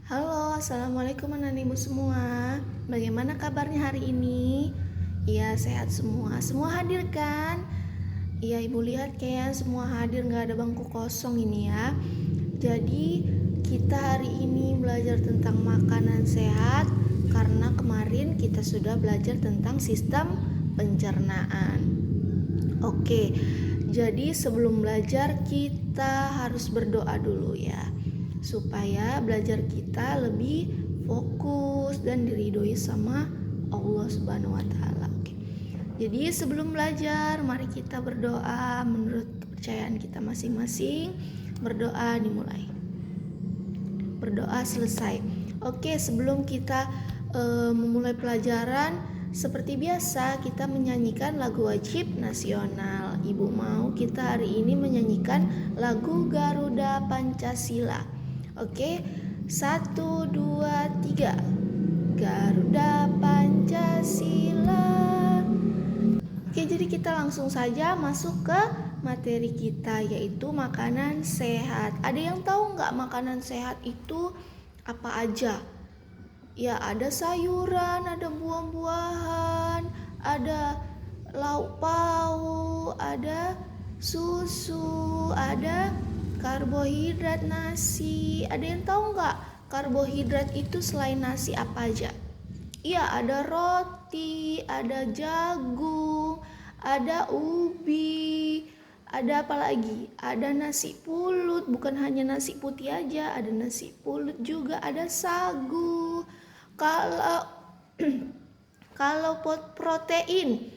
Halo, assalamualaikum anak ibu semua. Bagaimana kabarnya hari ini? Iya, sehat semua. Semua hadir kan? Iya, ibu lihat kayaknya semua hadir, nggak ada bangku kosong ini ya. Jadi kita hari ini belajar tentang makanan sehat karena kemarin kita sudah belajar tentang sistem pencernaan. Oke, jadi sebelum belajar kita harus berdoa dulu ya, supaya belajar kita lebih fokus dan diridhoi sama Allah Subhanahu wa taala. Oke. Jadi sebelum belajar, mari kita berdoa menurut kepercayaan kita masing-masing. Berdoa dimulai. Berdoa selesai. Oke, sebelum kita memulai pelajaran, seperti biasa kita menyanyikan lagu wajib nasional. Ibu mau kita hari ini menyanyikan lagu Garuda Pancasila. Oke, 1, 2, 3. Garuda Pancasila. Oke, jadi kita langsung saja masuk ke materi kita, yaitu makanan sehat. Ada yang tahu nggak makanan sehat itu apa aja? Ya, ada sayuran, ada buah-buahan, ada lauk pauk, ada susu, ada karbohidrat nasi. Ada yang tahu nggak karbohidrat itu selain nasi apa aja? Iya, ada roti, ada jagung, ada ubi, ada apa lagi? Ada nasi pulut, bukan hanya nasi putih aja, ada nasi pulut juga, ada sagu. Kalau kalau protein,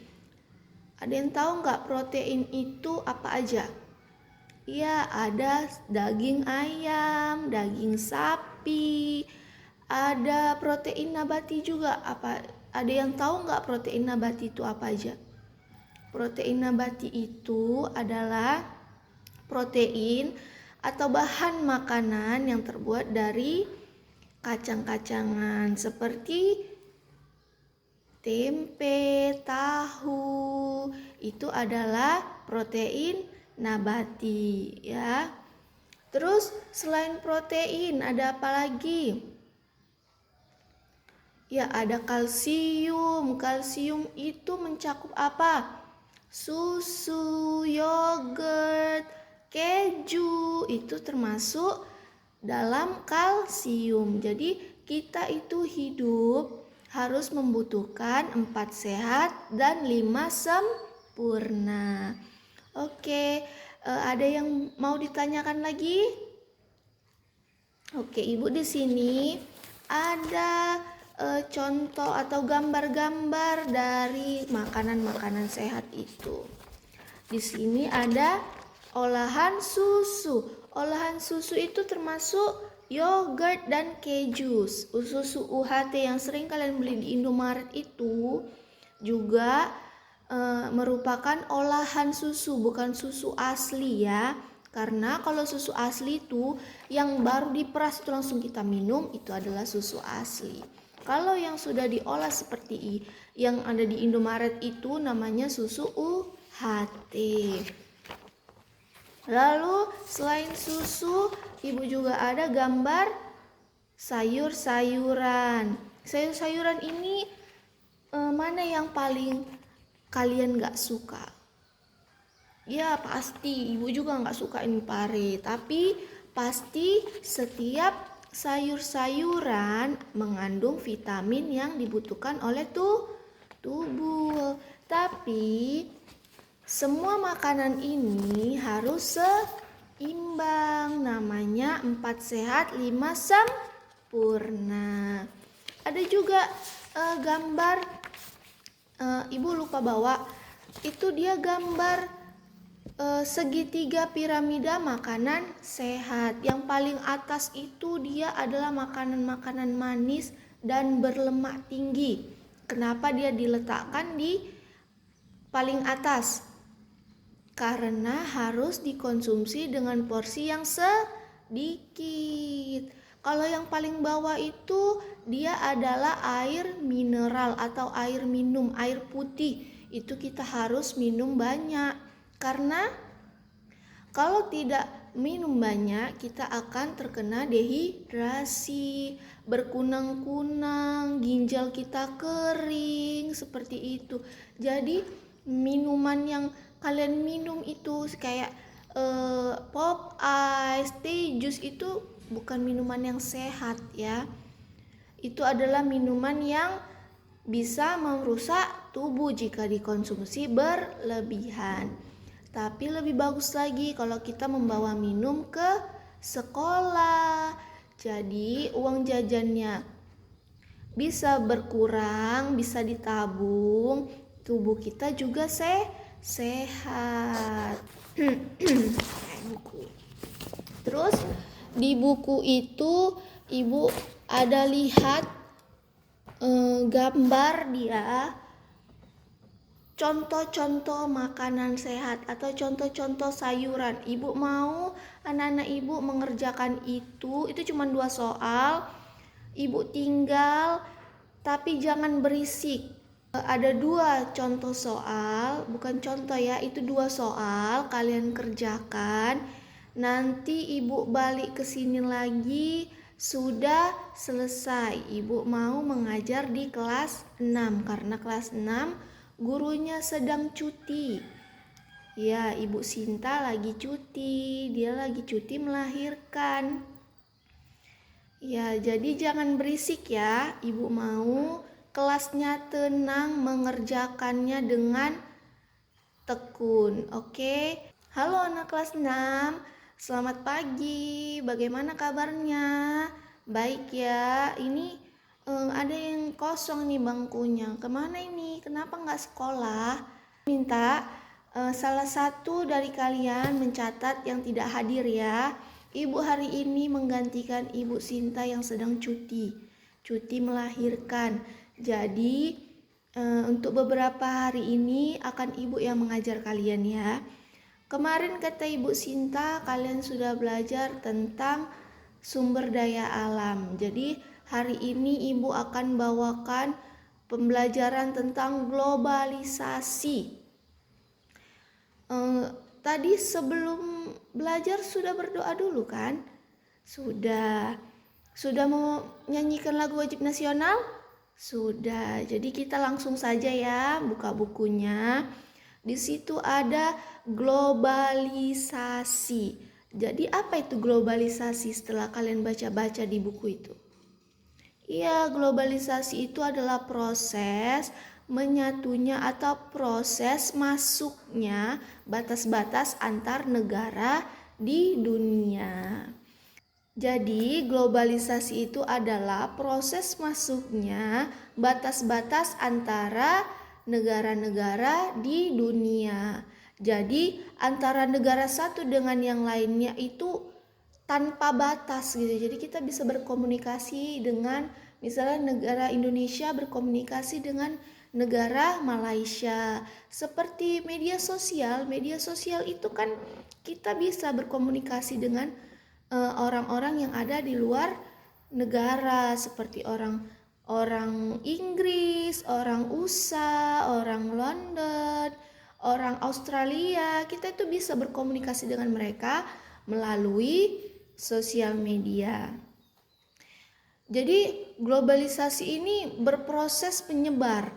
ada yang tahu nggak protein itu apa aja? Iya, ada daging ayam, daging sapi, ada protein nabati juga. Ada yang tahu nggak protein nabati itu apa aja? Protein nabati itu adalah protein atau bahan makanan yang terbuat dari kacang-kacangan seperti tempe, tahu. Itu adalah protein nabati ya. Terus selain protein ada apa lagi? Ya, ada kalsium. Kalsium itu mencakup apa? Susu, yogurt, keju, itu termasuk dalam kalsium. Jadi kita itu hidup harus membutuhkan 4 sehat dan 5 sempurna. Oke, ada yang mau ditanyakan lagi? Oke, ibu di sini ada contoh atau gambar-gambar dari makanan-makanan sehat itu. Di sini ada olahan susu. Olahan susu itu termasuk yogurt dan keju. Susu UHT yang sering kalian beli di Indomaret itu juga merupakan olahan susu, bukan susu asli ya. Karena kalau susu asli itu yang baru diperas itu langsung kita minum, itu adalah susu asli. Kalau yang sudah diolah seperti yang ada di Indomaret itu namanya susu UHT. Lalu selain susu, ibu juga ada gambar sayur-sayuran. Sayur-sayuran ini mana yang paling kalian gak suka? Ya pasti ibu juga gak suka ini pare, tapi pasti setiap sayur-sayuran mengandung vitamin yang dibutuhkan oleh tubuh. Tapi semua makanan ini harus seimbang, namanya 4 sehat 5 sempurna. Ada juga gambar, ibu lupa bawa, itu dia gambar segitiga piramida makanan sehat. Yang paling atas itu dia adalah makanan-makanan manis dan berlemak tinggi. Kenapa dia diletakkan di paling atas? Karena harus dikonsumsi dengan porsi yang sedikit. Kalau yang paling bawah itu dia adalah air mineral atau air minum, air putih. Itu kita harus minum banyak. Karena kalau tidak minum banyak, kita akan terkena dehidrasi, berkunang-kunang, ginjal kita kering, seperti itu. Jadi minuman yang kalian minum itu kayak pop ice, teh jus itu bukan minuman yang sehat ya. Itu adalah minuman yang bisa merusak tubuh jika dikonsumsi berlebihan. Tapi lebih bagus lagi kalau kita membawa minum ke sekolah. Jadi uang jajannya bisa berkurang, bisa ditabung, tubuh kita juga sehat. Buku. Terus di buku itu ibu ada lihat gambar dia contoh-contoh makanan sehat atau contoh-contoh sayuran. Ibu mau anak-anak ibu mengerjakan itu cuma 2 soal. Ibu tinggal, tapi jangan berisik. Ada 2 contoh soal, bukan contoh ya, itu 2 soal kalian kerjakan. Nanti ibu balik ke sini lagi sudah selesai. Ibu mau mengajar di kelas 6 karena kelas 6 gurunya sedang cuti. Ya, Ibu Sinta lagi cuti, dia lagi cuti melahirkan. Ya, jadi jangan berisik ya. Ibu mau kelasnya tenang, mengerjakannya dengan tekun. Oke? Halo anak kelas 6, selamat pagi. Bagaimana kabarnya? Baik ya. Ini ada yang kosong nih bangkunya. Kemana ini? Kenapa nggak sekolah? Minta salah satu dari kalian mencatat yang tidak hadir ya. Ibu hari ini menggantikan Ibu Sinta yang sedang cuti melahirkan. Jadi untuk beberapa hari ini akan ibu yang mengajar kalian ya. Kemarin kata Ibu Sinta kalian sudah belajar tentang sumber daya alam. Jadi hari ini ibu akan bawakan pembelajaran tentang globalisasi. Tadi sebelum belajar sudah berdoa dulu kan? Sudah mau nyanyikan lagu wajib nasional? Sudah. Jadi kita langsung saja ya buka bukunya. Di situ ada globalisasi. Jadi apa itu globalisasi setelah kalian baca-baca di buku itu? Iya, globalisasi itu adalah proses menyatunya atau proses masuknya batas-batas antar negara di dunia. Jadi, globalisasi itu adalah proses masuknya batas-batas antara negara-negara di dunia. Jadi, antara negara satu dengan yang lainnya itu tanpa batas gitu. Jadi kita bisa berkomunikasi dengan misalnya negara Indonesia berkomunikasi dengan negara Malaysia. Seperti media sosial itu kan kita bisa berkomunikasi dengan orang-orang yang ada di luar negara seperti orang Inggris, orang USA, orang London, orang Australia. Kita itu bisa berkomunikasi dengan mereka melalui sosial media. Jadi globalisasi ini berproses penyebar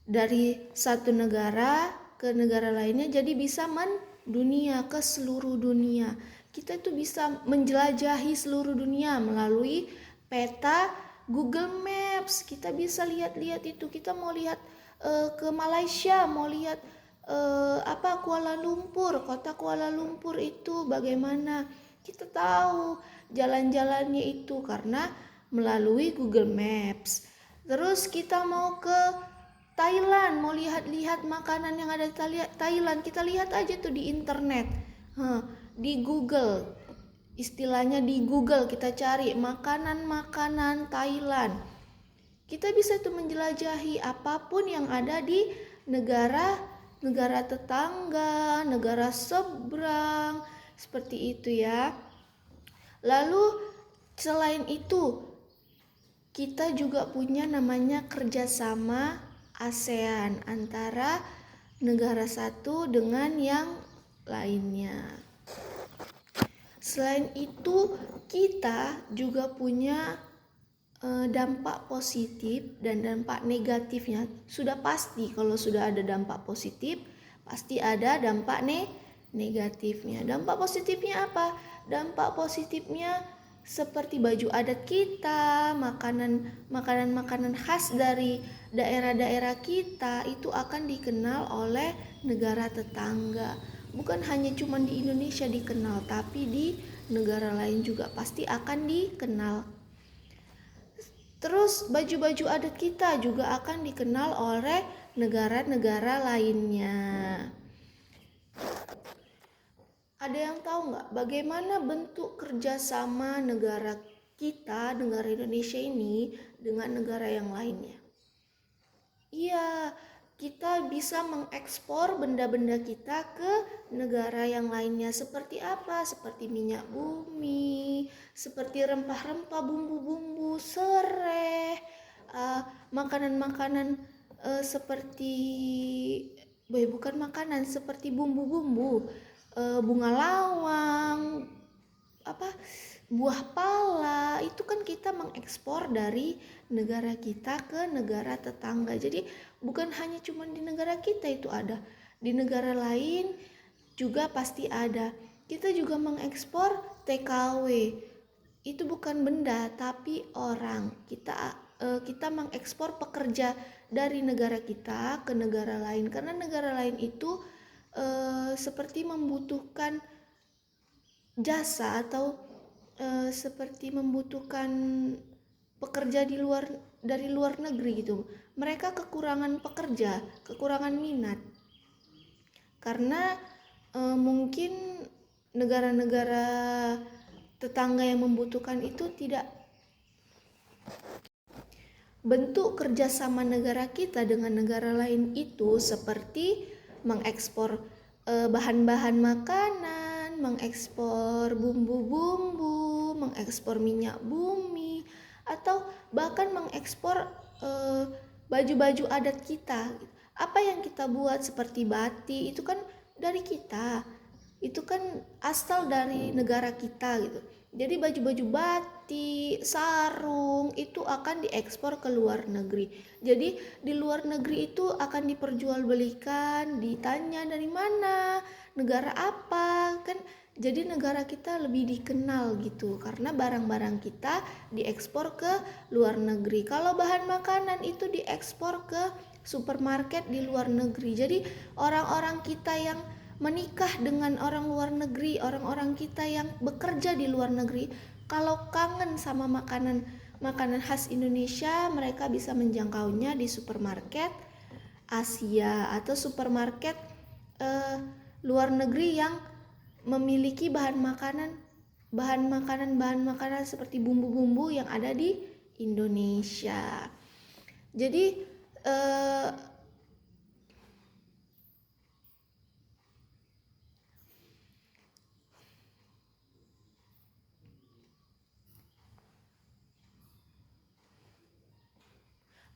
dari satu negara ke negara lainnya, jadi bisa mendunia ke seluruh dunia. Kita itu bisa menjelajahi seluruh dunia melalui peta Google Maps. Kita bisa lihat-lihat itu. Kita mau lihat ke Malaysia, mau lihat Kuala Lumpur, kota Kuala Lumpur itu bagaimana. Kita tahu jalan-jalannya itu karena melalui Google Maps. Terus kita mau ke Thailand, mau lihat-lihat makanan yang ada di Thailand, kita lihat aja tuh di internet, di Google. Istilahnya di Google kita cari makanan-makanan Thailand. Kita bisa tuh menjelajahi apapun yang ada di negara tetangga, negara seberang, seperti itu ya. Lalu selain itu kita juga punya namanya kerjasama ASEAN antara negara satu dengan yang lainnya. Selain itu, kita juga punya dampak positif dan dampak negatifnya. Sudah pasti kalau sudah ada dampak positif, pasti ada dampak negatifnya. Dampak positifnya apa? Dampak positifnya seperti baju adat kita, makanan khas dari daerah-daerah kita itu akan dikenal oleh negara tetangga. Bukan hanya cuma di Indonesia dikenal, tapi di negara lain juga pasti akan dikenal. Terus baju-baju adat kita juga akan dikenal oleh negara-negara lainnya. Ada yang tahu nggak bagaimana bentuk kerjasama negara kita, negara Indonesia ini dengan negara yang lainnya? Iya, kita bisa mengekspor benda-benda kita ke negara yang lainnya. Seperti apa? Seperti minyak bumi, seperti rempah-rempah, bumbu-bumbu, serai, makanan-makanan seperti bukan makanan, seperti bumbu-bumbu, bunga lawang, buah pala, itu kan kita mengekspor dari negara kita ke negara tetangga. Jadi bukan hanya cuma di negara kita itu ada, di negara lain juga pasti ada. Kita juga mengekspor TKW, itu bukan benda tapi orang. Kita mengekspor pekerja dari negara kita ke negara lain, karena negara lain itu seperti membutuhkan jasa atau seperti membutuhkan pekerja dari luar negeri gitu. Mereka kekurangan pekerja, kekurangan minat. Karena mungkin negara-negara tetangga yang membutuhkan itu tidak. Bentuk kerjasama negara kita dengan negara lain itu seperti mengekspor bahan-bahan makanan, mengekspor bumbu-bumbu, mengekspor minyak bumi, atau bahkan mengekspor baju-baju adat kita. Apa yang kita buat seperti batik itu kan dari kita, itu kan asal dari negara kita gitu. Jadi baju-baju batik, sarung itu akan diekspor ke luar negeri. Jadi di luar negeri itu akan diperjualbelikan, ditanya dari mana, negara apa, kan jadi negara kita lebih dikenal gitu karena barang-barang kita diekspor ke luar negeri. Kalau bahan makanan itu diekspor ke supermarket di luar negeri. Jadi orang-orang kita yang menikah dengan orang luar negeri, orang-orang kita yang bekerja di luar negeri, kalau kangen sama makanan khas Indonesia, mereka bisa menjangkaunya di supermarket Asia atau supermarket luar negeri yang memiliki bahan makanan seperti bumbu-bumbu yang ada di Indonesia. Jadi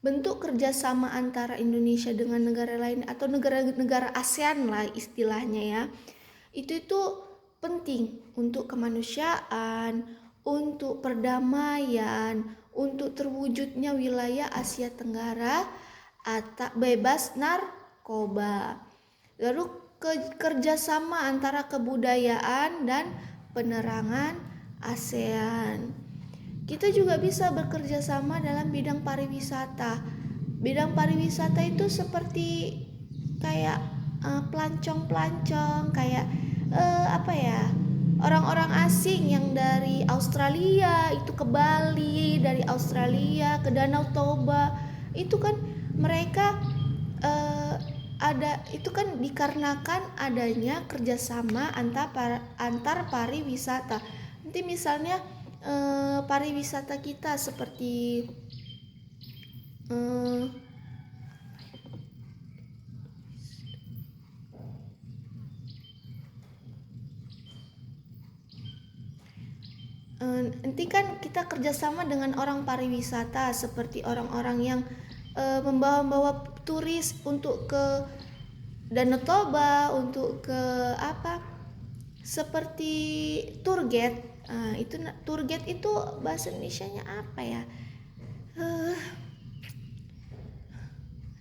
bentuk kerjasama antara Indonesia dengan negara lain atau negara-negara ASEAN lah istilahnya ya, itu penting untuk kemanusiaan, untuk perdamaian, untuk terwujudnya wilayah Asia Tenggara atau bebas narkoba. Lalu kerjasama antara kebudayaan dan penerangan ASEAN. Kita juga bisa bekerja sama dalam bidang pariwisata. Bidang pariwisata itu seperti kayak pelancong-pelancong, kayak orang-orang asing yang dari Australia itu ke Bali, dari Australia ke Danau Toba. Itu kan mereka itu kan dikarenakan adanya kerjasama antar pariwisata. Nanti misalnya pariwisata kita seperti nanti kan kita kerjasama dengan orang pariwisata seperti orang-orang yang membawa turis untuk ke Danau Toba, untuk ke seperti tour guide. Itu tour guide itu bahasa Indonesianya apa ya?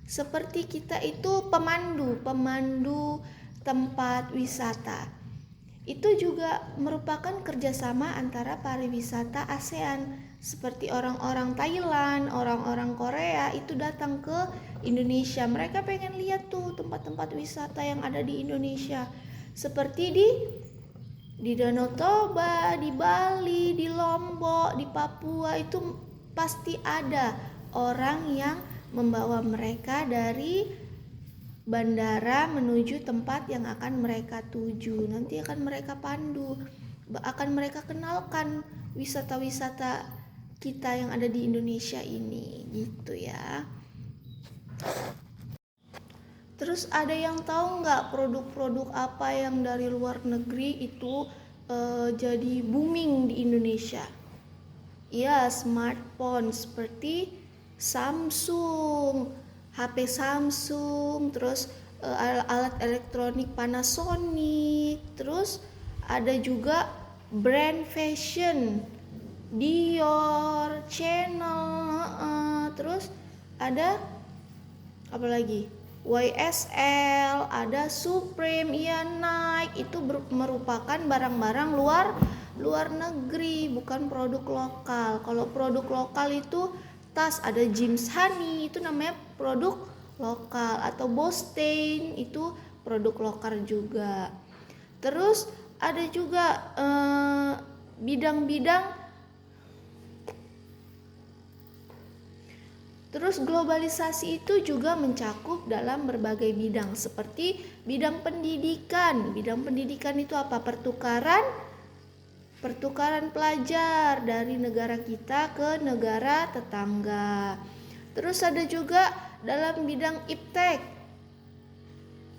Seperti kita itu pemandu tempat wisata. Itu juga merupakan kerjasama antara pariwisata ASEAN, seperti orang-orang Thailand, orang-orang Korea itu datang ke Indonesia. Mereka pengen lihat tuh tempat-tempat wisata yang ada di Indonesia, seperti di Danau Toba, di Bali, di Lombok, di Papua. Itu pasti ada orang yang membawa mereka dari bandara menuju tempat yang akan mereka tuju. Nanti akan mereka pandu, akan mereka kenalkan wisata-wisata kita yang ada di Indonesia ini, gitu ya. Terus ada yang tahu nggak produk-produk apa yang dari luar negeri itu jadi booming di Indonesia? Ya, smartphone seperti Samsung, HP Samsung, terus alat elektronik Panasonic, terus ada juga brand fashion Dior, Chanel, terus ada apa lagi? YSL, ada Supreme, ya Nike. Itu merupakan barang-barang luar negeri, bukan produk lokal. Kalau produk lokal itu tas, ada James Honey, itu namanya produk lokal, atau Bostein itu produk lokal juga. Terus ada juga bidang-bidang. Terus globalisasi itu juga mencakup dalam berbagai bidang, seperti bidang pendidikan. Bidang pendidikan itu apa? Pertukaran pelajar dari negara kita ke negara tetangga. Terus ada juga dalam bidang iptek.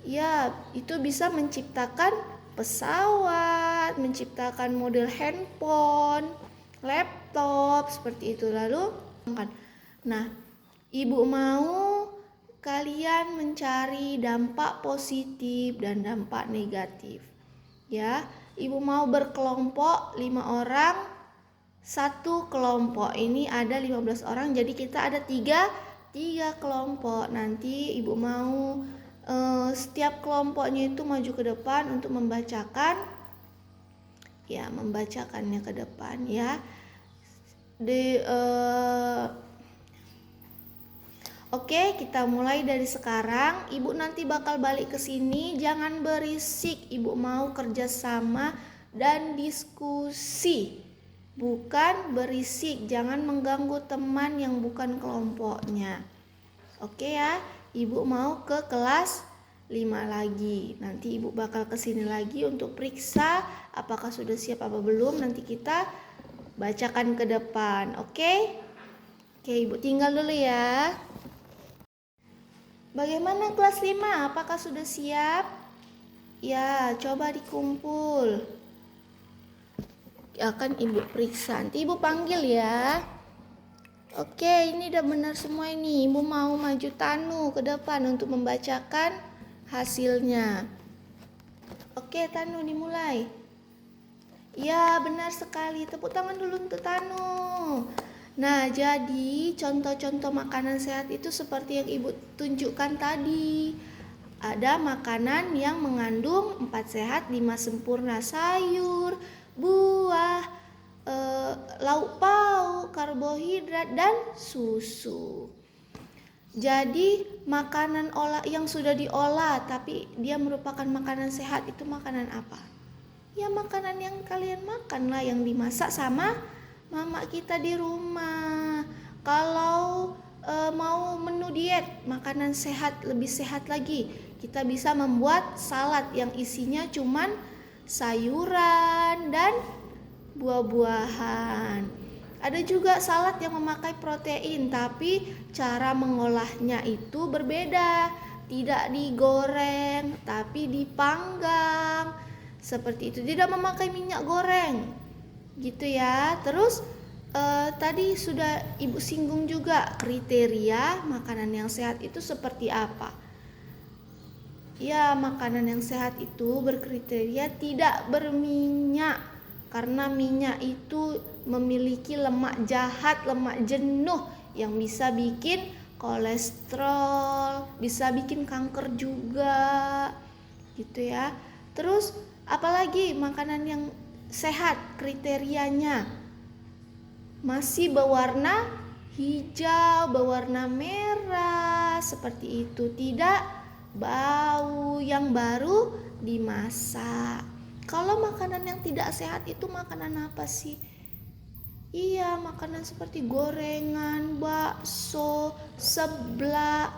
Ya, itu bisa menciptakan pesawat, menciptakan model handphone, laptop, seperti itu. Lalu, nah, Ibu mau kalian mencari dampak positif dan dampak negatif. Ya, Ibu mau berkelompok 5 orang, satu kelompok ini ada 15 orang, jadi kita ada tiga kelompok. Nanti Ibu mau setiap kelompoknya itu maju ke depan untuk membacakannya ke depan ya. Oke, kita mulai dari sekarang. Ibu nanti bakal balik ke sini. Jangan berisik. Ibu mau kerjasama dan diskusi, bukan berisik. Jangan mengganggu teman yang bukan kelompoknya. Oke ya, Ibu mau ke kelas 5 lagi. Nanti Ibu bakal ke sini lagi untuk periksa apakah sudah siap apa belum. Nanti kita bacakan ke depan. Oke, Ibu tinggal dulu ya. Bagaimana kelas 5? Apakah sudah siap? Ya, coba dikumpul. Akan Ibu periksa. Nanti Ibu panggil ya. Oke, ini udah benar semua ini. Ibu mau maju Tanu ke depan untuk membacakan hasilnya. Oke, Tanu dimulai. Ya, benar sekali. Tepuk tangan dulu untuk Tanu. Nah, jadi contoh-contoh makanan sehat itu seperti yang Ibu tunjukkan tadi. Ada makanan yang mengandung 4 sehat, 5 sempurna, sayur, buah, lauk pauk, karbohidrat, dan susu. Jadi makanan yang sudah diolah tapi dia merupakan makanan sehat itu makanan apa? Ya makanan yang kalian makan lah, yang dimasak sama mama kita di rumah. Kalau mau menu diet, makanan sehat, lebih sehat lagi, kita bisa membuat salad yang isinya cuman sayuran dan buah-buahan. Ada juga salad yang memakai protein, tapi cara mengolahnya itu berbeda. Tidak digoreng, tapi dipanggang. Seperti itu, tidak memakai minyak goreng. Gitu ya. Terus tadi sudah Ibu singgung juga kriteria makanan yang sehat itu seperti apa. Ya, makanan yang sehat itu berkriteria tidak berminyak. Karena minyak itu memiliki lemak jahat, lemak jenuh yang bisa bikin kolesterol, bisa bikin kanker juga. Gitu ya. Terus apalagi makanan yang sehat kriterianya? Masih berwarna hijau, berwarna merah, seperti itu. Tidak bau, yang baru dimasak. Kalau makanan yang tidak sehat itu makanan apa sih? Iya, makanan seperti gorengan, bakso, seblak.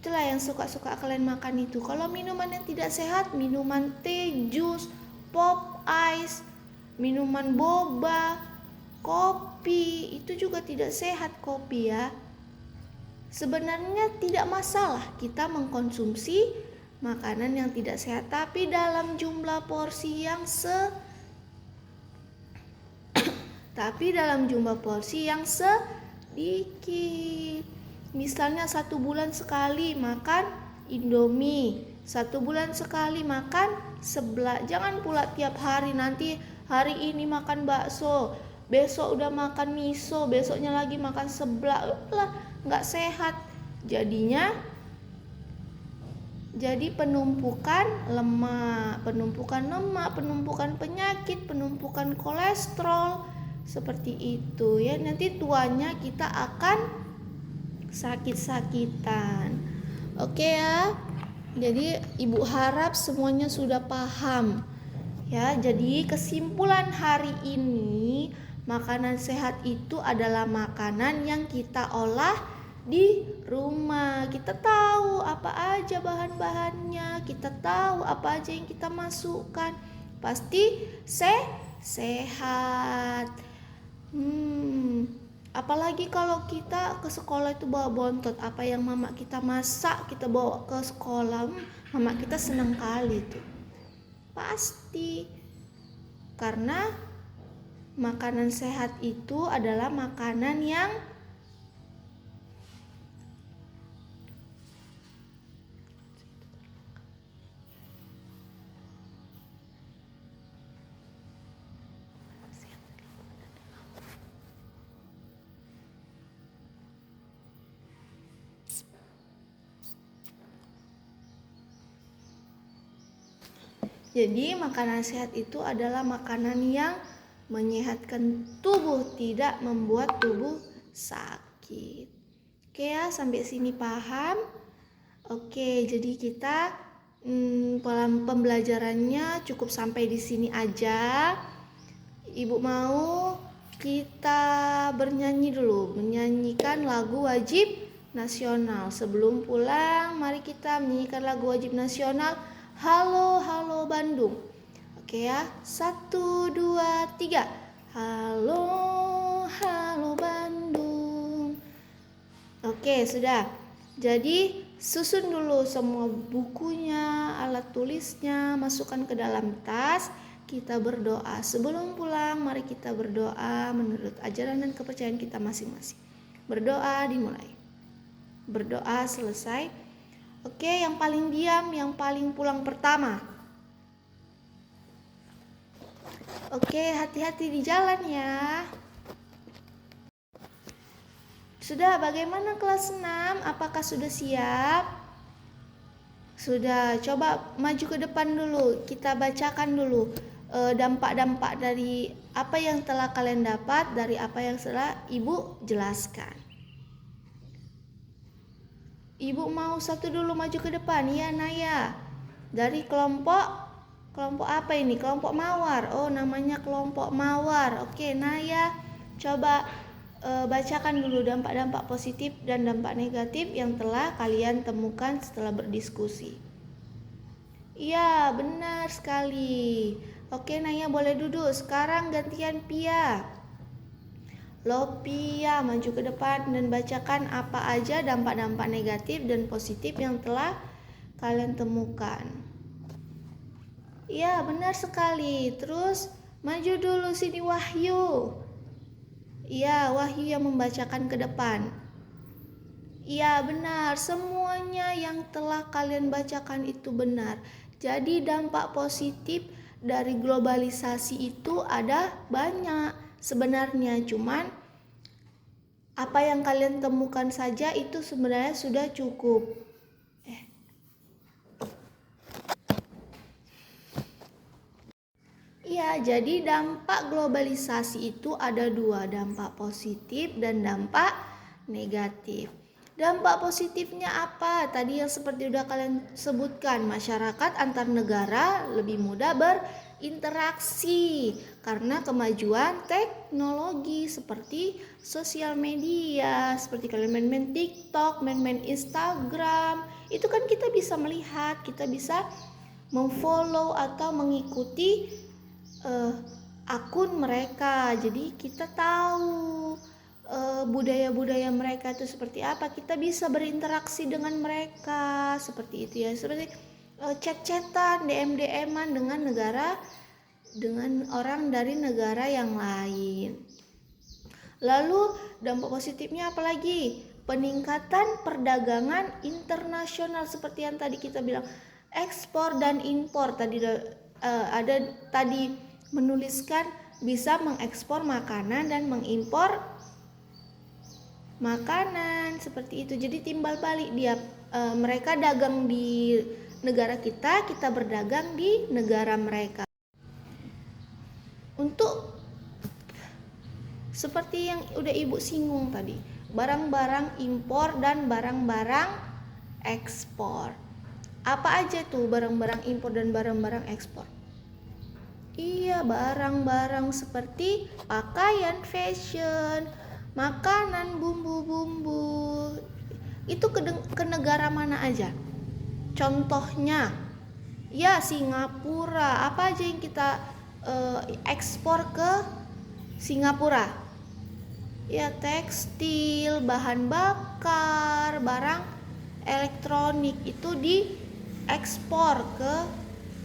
Itulah yang suka-suka kalian makan itu. Kalau minuman yang tidak sehat, minuman teh, jus, pop ice, minuman boba, kopi, itu juga tidak sehat kopi ya. Sebenarnya tidak masalah kita mengkonsumsi makanan yang tidak sehat, tapi dalam jumlah porsi yang sedikit. Misalnya 1 bulan sekali makan Indomie, 1 bulan sekali makan seblak. Jangan pula tiap hari, nanti hari ini makan bakso, besok udah makan miso, besoknya lagi makan seblak. Lah, nggak sehat. Jadi penumpukan lemak, penumpukan penyakit, penumpukan kolesterol, seperti itu ya. Nanti tuanya kita akan sakit-sakitan. Oke ya. Jadi ibu harap semuanya sudah paham ya. Jadi kesimpulan hari ini, makanan sehat itu adalah makanan yang kita olah di rumah. Kita tahu apa aja bahan-bahannya, kita tahu apa aja yang kita masukkan. Pasti sehat. Apalagi kalau kita ke sekolah itu bawa bontot, apa yang mama kita masak kita bawa ke sekolah, mama kita senang kali tuh. Pasti. Karena makanan sehat itu adalah makanan yang Jadi makanan sehat itu adalah makanan yang menyehatkan tubuh, tidak membuat tubuh sakit. Oke ya, sampai sini paham? Oke, jadi kita pembelajarannya cukup sampai di sini aja. Ibu mau kita bernyanyi dulu, menyanyikan lagu wajib nasional. Sebelum pulang, mari kita menyanyikan lagu wajib nasional. Halo, halo Bandung. Oke ya, 1, 2, 3. Halo, halo Bandung. Oke, sudah. Jadi susun dulu semua bukunya, alat tulisnya, masukkan ke dalam tas. Kita berdoa. Sebelum pulang, mari kita berdoa menurut ajaran dan kepercayaan kita masing-masing. Berdoa dimulai. Berdoa selesai. Oke, yang paling diam, yang paling pulang pertama. Oke, hati-hati di jalan ya. Sudah, bagaimana kelas 6? Apakah sudah siap? Sudah, coba maju ke depan dulu. Kita bacakan dulu dampak-dampak dari apa yang telah kalian dapat, dari apa yang telah Ibu jelaskan. Ibu mau satu dulu maju ke depan. Ya, Naya. Dari kelompok apa ini? Kelompok Mawar. Oh, namanya kelompok Mawar. Oke, Naya. Coba bacakan dulu dampak-dampak positif dan dampak negatif yang telah kalian temukan setelah berdiskusi. Iya, benar sekali. Oke, Naya boleh duduk. Sekarang gantian Pia. Pia, maju ke depan dan bacakan apa aja dampak-dampak negatif dan positif yang telah kalian temukan. Iya, benar sekali. Terus maju dulu sini Wahyu. Iya, Wahyu yang membacakan ke depan. Iya benar, semuanya yang telah kalian bacakan itu benar. Jadi dampak positif dari globalisasi itu ada banyak sebenarnya, cuman apa yang kalian temukan saja itu sebenarnya sudah cukup. Iya, jadi dampak globalisasi itu ada dua, dampak positif dan dampak negatif. Dampak positifnya apa? Tadi yang seperti udah kalian sebutkan, masyarakat antar negara lebih mudah berinteraksi karena kemajuan teknologi seperti sosial media, seperti kalian main-main TikTok, main-main Instagram. Itu kan kita bisa melihat, kita bisa memfollow atau mengikuti akun mereka, jadi kita tahu budaya-budaya mereka itu seperti apa, kita bisa berinteraksi dengan mereka seperti itu ya, seperti chat-chatan, DM-an dengan orang dari negara yang lain. Lalu dampak positifnya apa lagi? Peningkatan perdagangan internasional seperti yang tadi kita bilang, ekspor dan impor. Tadi ada tadi menuliskan bisa mengekspor makanan dan mengimpor makanan seperti itu. Jadi timbal balik dia, mereka dagang di negara kita, kita berdagang di negara mereka. Untuk seperti yang udah ibu singgung tadi, barang-barang impor dan barang-barang ekspor. Apa aja tuh barang-barang impor dan barang-barang ekspor? Iya, barang-barang seperti pakaian, fashion, makanan, bumbu-bumbu. Itu ke negara mana aja? Contohnya, ya Singapura. Apa aja yang kita ekspor ke Singapura? Ya tekstil, bahan bakar, barang elektronik itu diekspor ke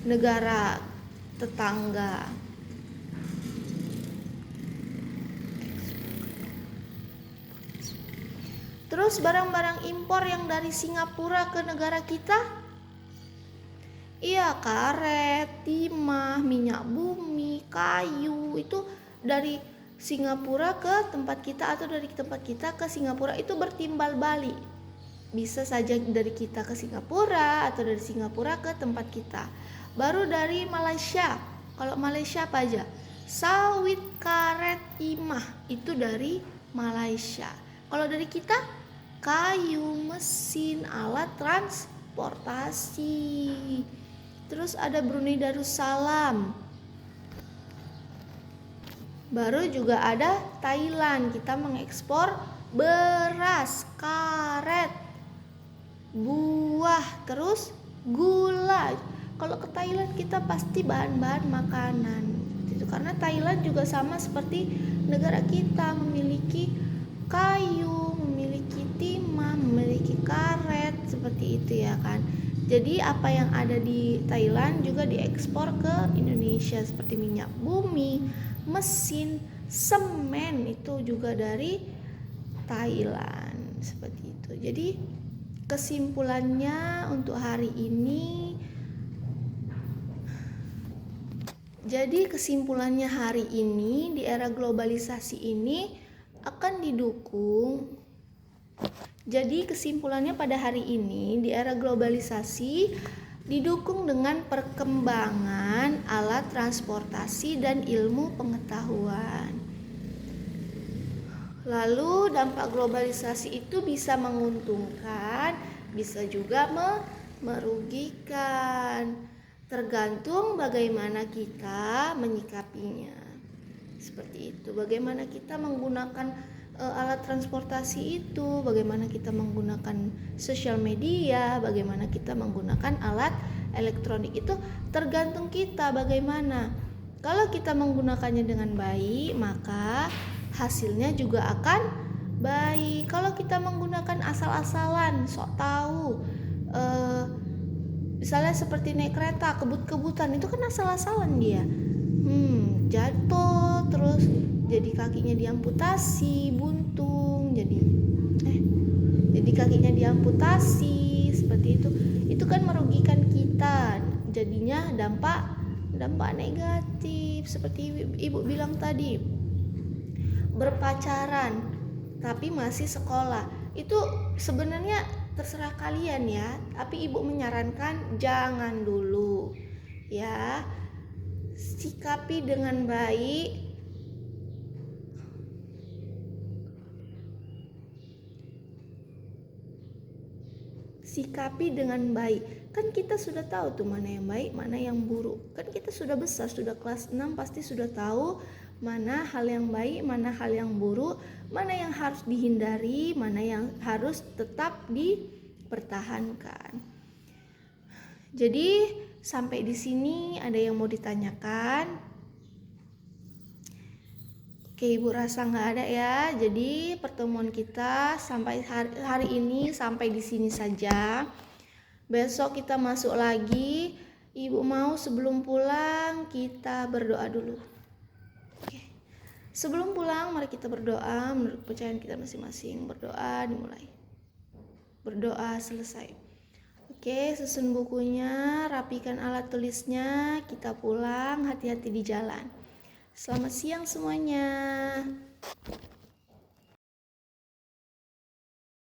negara tetangga. Terus barang-barang impor yang dari Singapura ke negara kita, iya karet, timah, minyak bumi, kayu, itu dari Singapura ke tempat kita atau dari tempat kita ke Singapura itu bertimbal balik. Bisa saja dari kita ke Singapura atau dari Singapura ke tempat kita. Baru dari Malaysia. Kalau Malaysia apa aja? Sawit, karet, timah itu dari Malaysia. Kalau dari kita, kayu, mesin, alat transportasi. Terus ada Brunei Darussalam. Baru juga ada Thailand, kita mengekspor beras, karet, buah, terus gula. Kalau ke Thailand kita pasti bahan-bahan makanan. Itu karena Thailand juga sama seperti negara kita, memiliki kayu, memiliki timah, memiliki karet, seperti itu ya kan. Jadi apa yang ada di Thailand juga diekspor ke Indonesia, seperti minyak bumi, mesin, semen itu juga dari Thailand, seperti itu. Jadi kesimpulannya untuk hari ini, di era globalisasi ini akan didukung. Jadi kesimpulannya pada hari ini di era globalisasi didukung dengan perkembangan alat transportasi dan ilmu pengetahuan. Lalu dampak globalisasi itu bisa menguntungkan, bisa juga merugikan. Tergantung bagaimana kita menyikapinya. Seperti itu. Bagaimana kita menggunakan alat transportasi itu, bagaimana kita menggunakan sosial media, bagaimana kita menggunakan alat elektronik itu tergantung kita bagaimana. Kalau kita menggunakannya dengan baik, maka hasilnya juga akan baik. Kalau kita menggunakan asal-asalan, sok tahu, misalnya seperti naik kereta, kebut-kebutan, itu kan asal-asalan dia. Jatuh, terus jadi kakinya diamputasi, buntung, jadi kaki diamputasi seperti itu. Itu kan merugikan kita, jadinya dampak negatif seperti ibu bilang tadi. Berpacaran tapi masih sekolah, itu sebenarnya terserah kalian ya, tapi ibu menyarankan jangan dulu ya. Sikapi dengan baik. Sikapi dengan baik. Kan kita sudah tahu tuh mana yang baik, mana yang buruk. Kan kita sudah besar, sudah kelas 6, pasti sudah tahu mana hal yang baik, mana hal yang buruk, mana yang harus dihindari, mana yang harus tetap dipertahankan. Jadi sampai di sini ada yang mau ditanyakan? Oke, ibu rasa nggak ada ya. Jadi pertemuan kita sampai hari ini sampai di sini saja. Besok kita masuk lagi. Ibu mau sebelum pulang kita berdoa dulu. Oke. Sebelum pulang mari kita berdoa menurut kepercayaan kita masing-masing. Berdoa dimulai. Berdoa selesai. Oke, susun bukunya, rapikan alat tulisnya, kita pulang, hati-hati di jalan. Selamat siang semuanya.